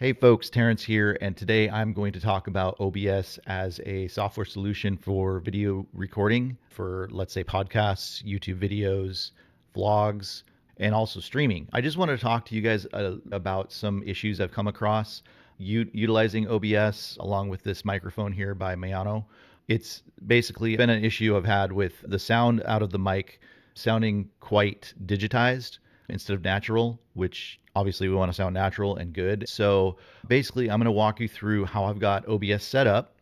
Hey folks, Terrence here, and today I'm going to talk about OBS as a software solution for video recording for, let's say, podcasts, YouTube videos, vlogs, and also streaming. I just wanted to talk to you guys about some issues I've come across utilizing OBS along with this microphone here by Maono. It's basically been an issue I've had with the sound out of the mic sounding quite digitized instead of natural, which obviously we want to sound natural and good. So basically, I'm going to walk you through how I've got OBS set up.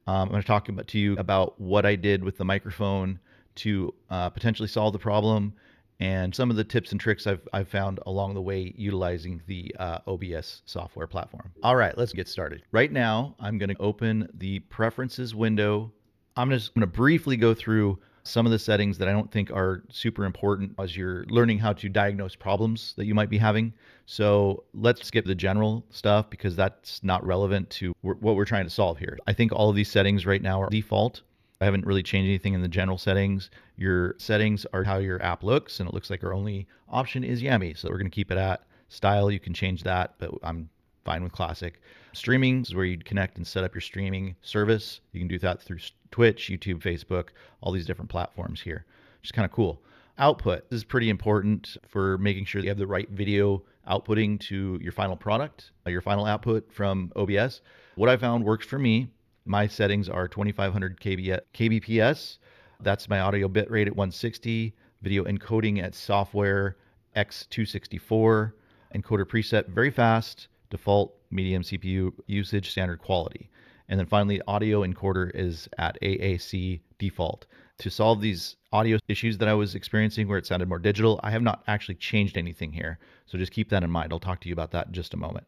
I'm going to talk to you about what I did with the microphone to potentially solve the problem and some of the tips and tricks I've found along the way utilizing the OBS software platform. All right, let's get started. Right now, I'm going to open the preferences window. I'm just going to briefly go through some of the settings that I don't think are super important as you're learning how to diagnose problems that you might be having. So let's skip the general stuff because that's not relevant to what we're trying to solve here. I think all of these settings right now are default. I haven't really changed anything in the general settings. Your settings are how your app looks, and it looks like our only option is Yammy. So we're going to keep it at style. You can change that, but I'm fine with classic. Streaming is where you connect and set up your streaming service. You can do that through Twitch, YouTube, Facebook, all these different platforms here, which is kind of cool. Output is pretty important for making sure you have the right video outputting to your final product, your final output from OBS. What I found works for me, my settings are 2500 kbps. That's my audio bitrate at 160, video encoding at software X264, encoder preset very fast, default medium CPU usage, standard quality. And then finally, audio encoder is at AAC default. To solve these audio issues that I was experiencing where it sounded more digital, I have not actually changed anything here. So just keep that in mind. I'll talk to you about that in just a moment.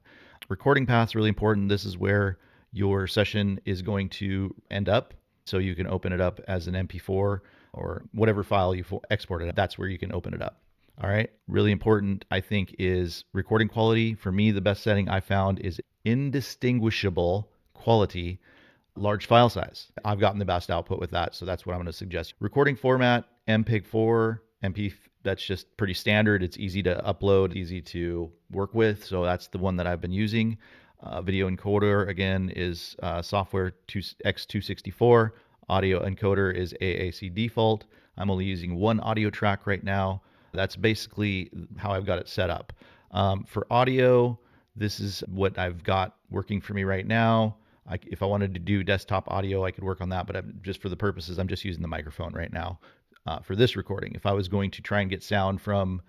Recording path is really important. This is where your session is going to end up. So you can open it up as an MP4 or whatever file you export it. That's where you can open it up. All right. Really important, I think, is recording quality. For me, the best setting I found is indistinguishable quality, large file size. I've gotten the best output with that, so that's what I'm going to suggest. Recording format, MPEG-4, MP, that's just pretty standard. It's easy to upload, easy to work with, so that's the one that I've been using. Video encoder, again, is software X264. Audio encoder is AAC default. I'm only using one audio track right now. That's basically how I've got it set up. For audio, this is what I've got working for me right now. If I wanted to do desktop audio, I could work on that, but just for the purposes, I'm just using the microphone right now for this recording. If I was going to try and get sound from,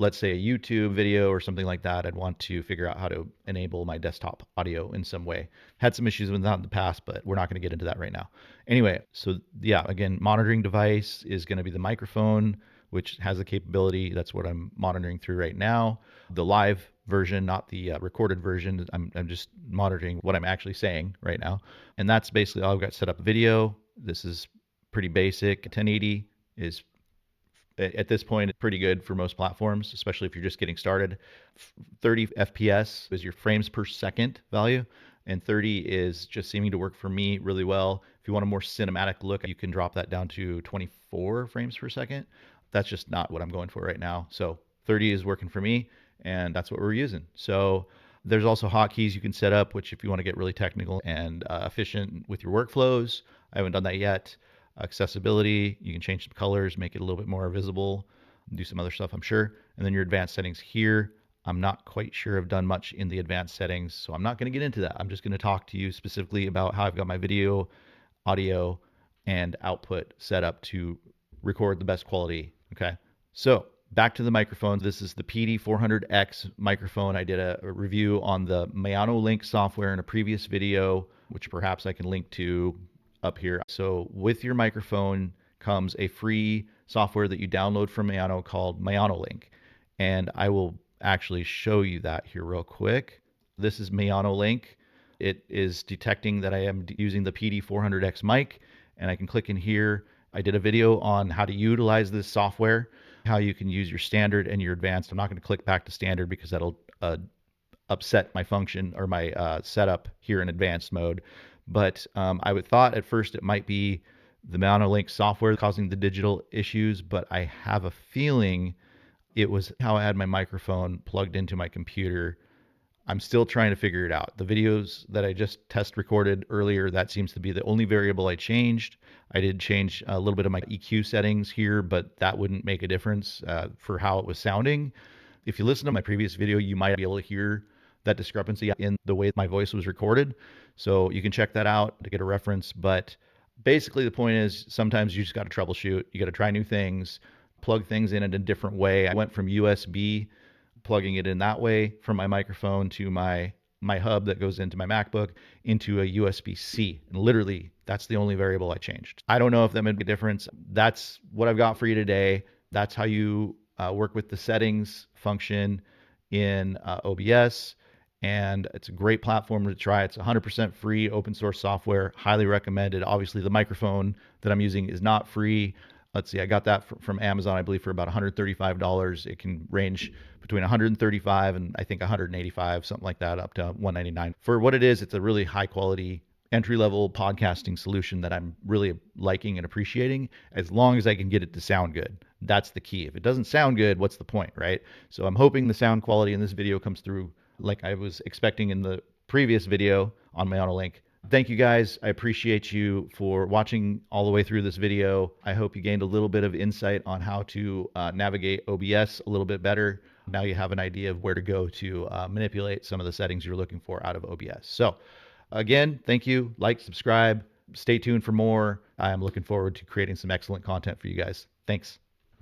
let's say, a YouTube video or something like that, I'd want to figure out how to enable my desktop audio in some way. Had some issues with that in the past, but we're not going to get into that right now. Anyway, so yeah, again, monitoring device is going to be the microphone, which has the capability. That's what I'm monitoring through right now. The live version, not the recorded version. I'm just monitoring what I'm actually saying right now. And that's basically all I've got set up. Video, this is pretty basic. 1080 is, at this point, pretty good for most platforms, especially if you're just getting started. 30 FPS is your frames per second value, and 30 is just seeming to work for me really well. If you want a more cinematic look, you can drop that down to 24 frames per second. That's just not what I'm going for right now. So 30 is working for me, and that's what we're using. So there's also hotkeys you can set up, which if you want to get really technical and efficient with your workflows, I haven't done that yet. Accessibility, you can change some colors, make it a little bit more visible, do some other stuff, I'm sure. And then your advanced settings here, I'm not quite sure I've done much in the advanced settings, so I'm not going to get into that. I'm just going to talk to you specifically about how I've got my video, audio, and output set up to record the best quality. Okay, so back to the microphone. This is the PD400X microphone. I did a review on the Maono Link software in a previous video, which perhaps I can link to up here. So with your microphone comes a free software that you download from Maono called Maono Link. And I will actually show you that here real quick. This is Maono Link. It is detecting that I am using the PD400X mic, and I can click in here. I did a video on how to utilize this software, how you can use your standard and your advanced. I'm not going to click back to standard because that'll upset my function or my setup here in advanced mode. But I would thought at first it might be the Maono Link software causing the digital issues, but I have a feeling it was how I had my microphone plugged into my computer. I'm still trying to figure it out. The videos that I just test recorded earlier, that seems to be the only variable I changed. I did change a little bit of my EQ settings here, but that wouldn't make a difference for how it was sounding. If you listen to my previous video, you might be able to hear that discrepancy in the way my voice was recorded. So you can check that out to get a reference. But basically, the point is sometimes you just got to troubleshoot. You got to try new things, plug things in a different way. I went from USB, plugging it in that way from my microphone, to my hub that goes into my MacBook, into a USB-C. And literally, that's the only variable I changed. I don't know if that made a difference. That's what I've got for you today. That's how you work with the settings function in OBS. And it's a great platform to try. It's 100% free, open source software, highly recommended. Obviously, the microphone that I'm using is not free. Let's see, I got that from Amazon, I believe, for about $135. It can range between $135 and I think $185, something like that, up to $199. For what it is, it's a really high quality entry-level podcasting solution that I'm really liking and appreciating, as long as I can get it to sound good. That's the key. If it doesn't sound good, what's the point, right? So I'm hoping the sound quality in this video comes through like I was expecting in the previous video on Maono Link. Thank you guys. I appreciate you for watching all the way through this video. I hope you gained a little bit of insight on how to navigate OBS a little bit better. Now you have an idea of where to go to manipulate some of the settings you're looking for out of OBS. So again, thank you. Like, subscribe, stay tuned for more. I'm looking forward to creating some excellent content for you guys. Thanks.